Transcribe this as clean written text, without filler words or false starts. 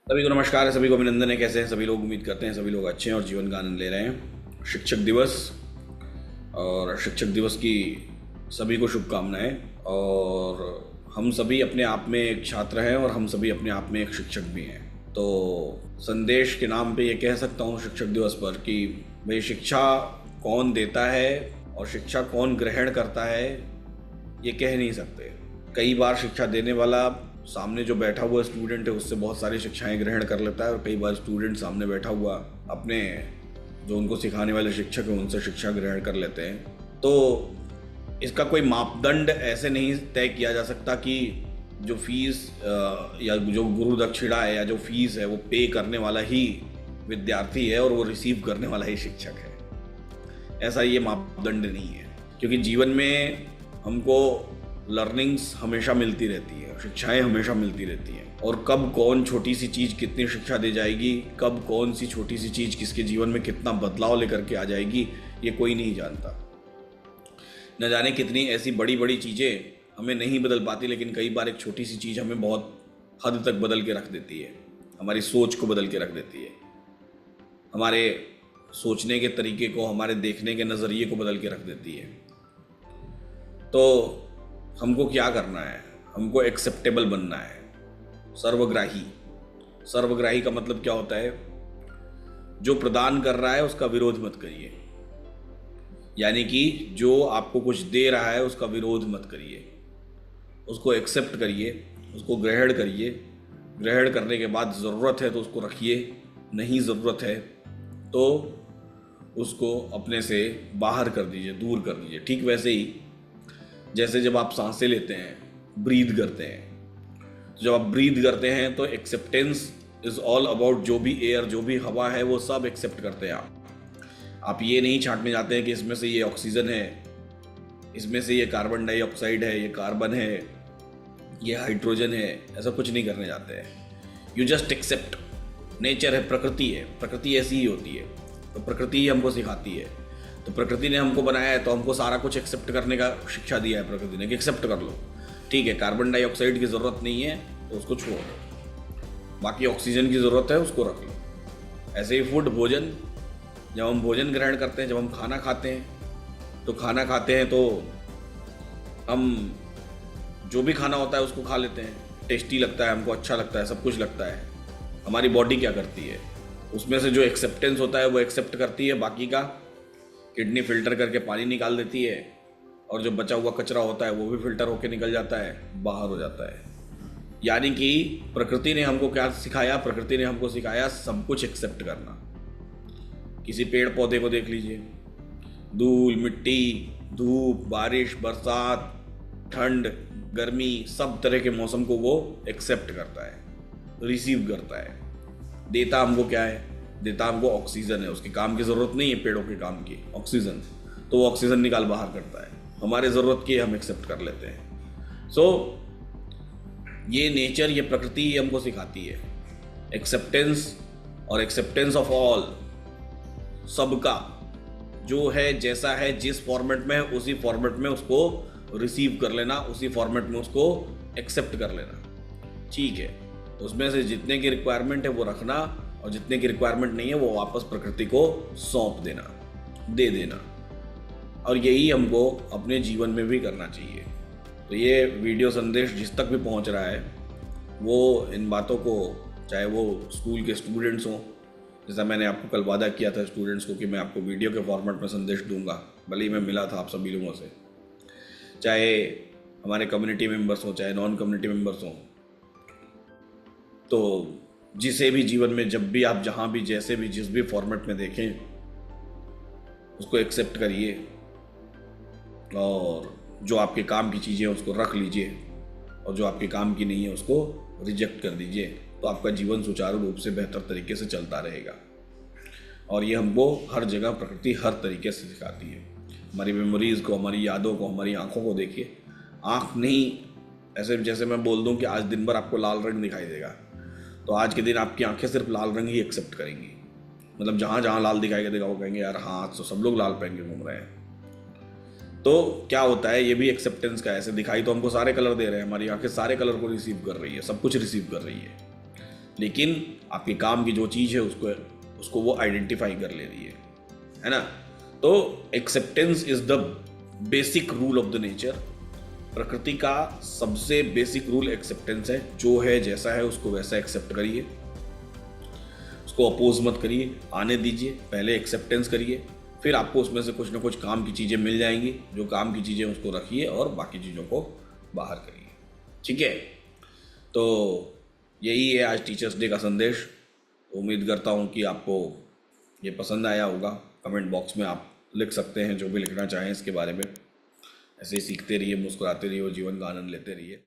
सभी को नमस्कार है, सभी को अभिनंदन है। कैसे हैं सभी लोग? उम्मीद करते हैं सभी लोग अच्छे हैं और जीवन का आनंद ले रहे हैं। शिक्षक दिवस और शिक्षक दिवस की सभी को शुभकामनाएं। और हम सभी अपने आप में एक छात्र हैं और हम सभी अपने आप में एक शिक्षक भी हैं। तो संदेश के नाम पे ये कह सकता हूँ शिक्षक दिवस पर कि भाई, शिक्षा कौन देता है और शिक्षा कौन ग्रहण करता है ये कह नहीं सकते। कई बार शिक्षा देने वाला सामने जो बैठा हुआ स्टूडेंट है उससे बहुत सारी शिक्षाएं ग्रहण कर लेता है, और कई बार स्टूडेंट सामने बैठा हुआ अपने जो उनको सिखाने वाले शिक्षक हैं उनसे शिक्षा ग्रहण कर लेते हैं। तो इसका कोई मापदंड ऐसे नहीं तय किया जा सकता कि जो फीस या जो गुरु दक्षिणा है या जो फीस है वो पे करने वाला ही विद्यार्थी है और वो रिसीव करने वाला ही शिक्षक है। ऐसा ये मापदंड नहीं है, क्योंकि जीवन में हमको लर्निंग्स हमेशा मिलती रहती है, शिक्षाएं हमेशा मिलती रहती हैं। और कब कौन छोटी सी चीज़ कितनी शिक्षा दे जाएगी, कब कौन सी छोटी सी चीज़ किसके जीवन में कितना बदलाव लेकर के आ जाएगी, ये कोई नहीं जानता। न जाने कितनी ऐसी बड़ी बड़ी चीज़ें हमें नहीं बदल पाती, लेकिन कई बार एक छोटी सी चीज़ हमें बहुत हद तक बदल के रख देती है, हमारी सोच को बदल के रख देती है, हमारे सोचने के तरीके को, हमारे देखने के नज़रिए को बदल के रख देती है। तो हमको क्या करना है? हमको एक्सेप्टेबल बनना है, सर्वग्राही। सर्वग्राही का मतलब क्या होता है? जो प्रदान कर रहा है उसका विरोध मत करिए, यानी कि जो आपको कुछ दे रहा है उसका विरोध मत करिए, उसको एक्सेप्ट करिए, उसको ग्रहण करिए। ग्रहण करने के बाद ज़रूरत है तो उसको रखिए, नहीं ज़रूरत है तो उसको अपने से बाहर कर दीजिए, दूर कर दीजिए। ठीक वैसे ही जैसे जब आप सांसें लेते हैं, ब्रीद करते हैं, तो जब आप ब्रीद करते हैं तो एक्सेप्टेंस इज़ ऑल अबाउट जो भी एयर, जो भी हवा है वो सब एक्सेप्ट करते हैं आप ये नहीं छांटने जाते हैं कि इसमें से ये ऑक्सीजन है, इसमें से ये कार्बन डाइऑक्साइड है, ये कार्बन है, ये हाइड्रोजन है। ऐसा कुछ नहीं करने जाते हैं। You just accept. नेचर है, प्रकृति है, प्रकृति ऐसी ही होती है। तो प्रकृति ही हमको सिखाती है। तो प्रकृति ने हमको बनाया है तो हमको सारा कुछ एक्सेप्ट करने का शिक्षा दिया है प्रकृति ने कि एक्सेप्ट कर लो। ठीक है, कार्बन डाइऑक्साइड की ज़रूरत नहीं है तो उसको छोड़ दो, बाकी ऑक्सीजन की ज़रूरत है उसको रख लो। ऐसे ही फूड, भोजन, जब हम भोजन ग्रहण करते हैं, जब हम खाना खाते हैं, तो खाना खाते हैं तो हम जो भी खाना होता है उसको खा लेते हैं। टेस्टी लगता है, हमको अच्छा लगता है, सब कुछ लगता है। हमारी बॉडी क्या करती है? उसमें से जो एक्सेप्टेंस होता है वो एक्सेप्ट करती है, बाकी का किडनी फिल्टर करके पानी निकाल देती है, और जो बचा हुआ कचरा होता है वो भी फिल्टर होके निकल जाता है, बाहर हो जाता है। यानी कि प्रकृति ने हमको क्या सिखाया? प्रकृति ने हमको सिखाया सब कुछ एक्सेप्ट करना। किसी पेड़ पौधे को देख लीजिए, धूल, मिट्टी, धूप, बारिश, बरसात, ठंड, गर्मी, सब तरह के मौसम को वो एक्सेप्ट करता है, रिसीव करता है। देता हमको क्या है? देता हमको ऑक्सीजन है। उसके काम की ज़रूरत नहीं है पेड़ों के काम की, ऑक्सीजन, तो वो ऑक्सीजन निकाल बाहर करता है। हमारे ज़रूरत की हम एक्सेप्ट कर लेते हैं। सो ये नेचर, ये प्रकृति ही हमको सिखाती है एक्सेप्टेंस, और एक्सेप्टेंस ऑफ ऑल, सबका जो है, जैसा है, जिस फॉर्मेट में है उसी फॉर्मेट में उसको रिसीव कर लेना, उसी फॉर्मेट में उसको एक्सेप्ट कर लेना। ठीक है, उसमें से जितने की रिक्वायरमेंट है वो रखना, और जितने की रिक्वायरमेंट नहीं है वो वापस प्रकृति को सौंप देना, दे देना। और यही हमको अपने जीवन में भी करना चाहिए। तो ये वीडियो संदेश जिस तक भी पहुंच रहा है वो इन बातों को, चाहे वो स्कूल के स्टूडेंट्स हों, जैसा मैंने आपको कल वादा किया था स्टूडेंट्स को कि मैं आपको वीडियो के फॉर्मेट में संदेश दूंगा, भले ही मैं मिला था आप सभी लोगों से, चाहे हमारे कम्युनिटी मेंबर्स हों चाहे नॉन कम्युनिटी मेंबर्स हों। तो जिसे भी जीवन में, जब भी आप जहाँ भी, जैसे भी, जिस भी फॉर्मेट में देखें, उसको एक्सेप्ट करिए, और जो आपके काम की चीज़ें उसको रख लीजिए, और जो आपके काम की नहीं है उसको रिजेक्ट कर दीजिए। तो आपका जीवन सुचारू रूप से बेहतर तरीके से चलता रहेगा। और ये हमको हर जगह प्रकृति हर तरीके से सिखाती है। हमारी मेमोरीज़ को, हमारी यादों को, हमारी आँखों को देखिए। आँख नहीं, ऐसे जैसे मैं बोल दूँ कि आज दिन भर आपको लाल रंग दिखाई देगा, तो आज के दिन आपकी आंखें सिर्फ लाल रंग ही एक्सेप्ट करेंगी। मतलब जहाँ जहाँ लाल दिखाई देगा वो कहेंगे यार हाँ, आज तो सब लोग लाल पहन के घूम रहे हैं। तो क्या होता है, ये भी एक्सेप्टेंस का है। ऐसे दिखाई तो हमको सारे कलर दे रहे हैं, हमारी आंखें सारे कलर को रिसीव कर रही है, सब कुछ रिसीव कर रही है। लेकिन आपके काम की जो चीज़ है उसको उसको वो आइडेंटिफाई कर ले रही है ना। तो acceptance is the basic rule of the nature. प्रकृति का सबसे बेसिक रूल एक्सेप्टेंस है। जो है जैसा है उसको वैसा एक्सेप्ट करिए, उसको अपोज मत करिए, आने दीजिए। पहले एक्सेप्टेंस करिए, फिर आपको उसमें से कुछ ना कुछ काम की चीज़ें मिल जाएंगी। जो काम की चीज़ें उसको रखिए और बाकी चीज़ों को बाहर करिए। ठीक है, तो यही है आज टीचर्स डे का संदेश। उम्मीद करता हूँ कि आपको ये पसंद आया होगा। कमेंट बॉक्स में आप लिख सकते हैं जो भी लिखना चाहें इसके बारे में। ऐसे ही सीखते रहिए, मुस्कुराते रहिए और जीवन का आनंद लेते रहिए।